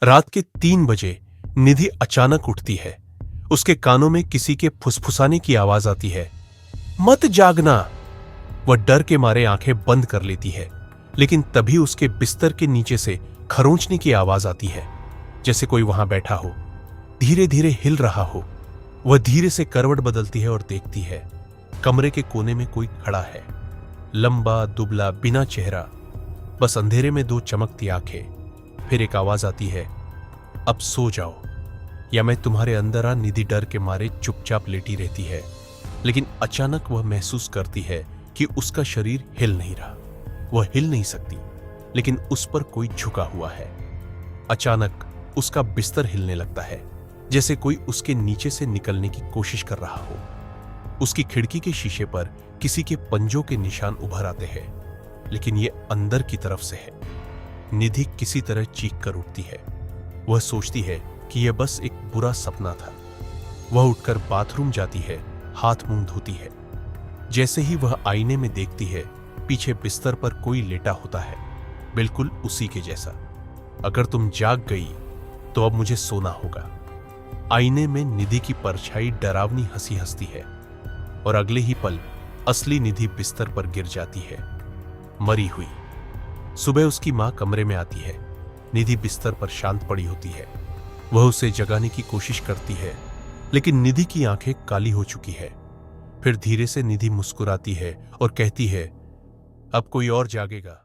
रात के 3 बजे निधि अचानक उठती है। उसके कानों में किसी के फुसफुसाने की आवाज आती है। मत जागना। वह डर के मारे आंखें बंद कर लेती है, लेकिन तभी उसके बिस्तर के नीचे से खरोंचने की आवाज आती है, जैसे कोई वहां बैठा हो, धीरे धीरे हिल रहा हो। वह धीरे से करवट बदलती है और देखती है, कमरे के कोने में कोई खड़ा है, लंबा दुबला, बिना चेहरा, बस अंधेरे में 2 चमकती आंखें। फिर एक आवाज आती है, अब सो जाओ या मैं तुम्हारे अंदर आ। निधि डर के मारे चुपचाप लेटी रहती है, लेकिन अचानक वह महसूस करती है कि उसका शरीर हिल नहीं रहा। वह हिल नहीं सकती, लेकिन उस पर कोई झुका हुआ है। अचानक उसका बिस्तर हिलने लगता है, जैसे कोई उसके नीचे से निकलने की कोशिश कर रहा हो। उसकी खिड़की के शीशे पर किसी के पंजों के निशान उभर आते हैं, लेकिन यह अंदर की तरफ से है। निधि किसी तरह चीख कर उठती है। वह सोचती है कि यह बस एक बुरा सपना था। वह उठकर बाथरूम जाती है, हाथ मुंह धोती है। जैसे ही वह आईने में देखती है, पीछे बिस्तर पर कोई लेटा होता है, बिल्कुल उसी के जैसा। अगर तुम जाग गई तो अब मुझे सोना होगा। आईने में निधि की परछाई डरावनी हंसी हंसती है, और अगले ही पल असली निधि बिस्तर पर गिर जाती है, मरी हुई। सुबह उसकी मां कमरे में आती है। निधि बिस्तर पर शांत पड़ी होती है। वह उसे जगाने की कोशिश करती है, लेकिन निधि की आंखें काली हो चुकी है। फिर धीरे से निधि मुस्कुराती है और कहती है, अब कोई और जागेगा।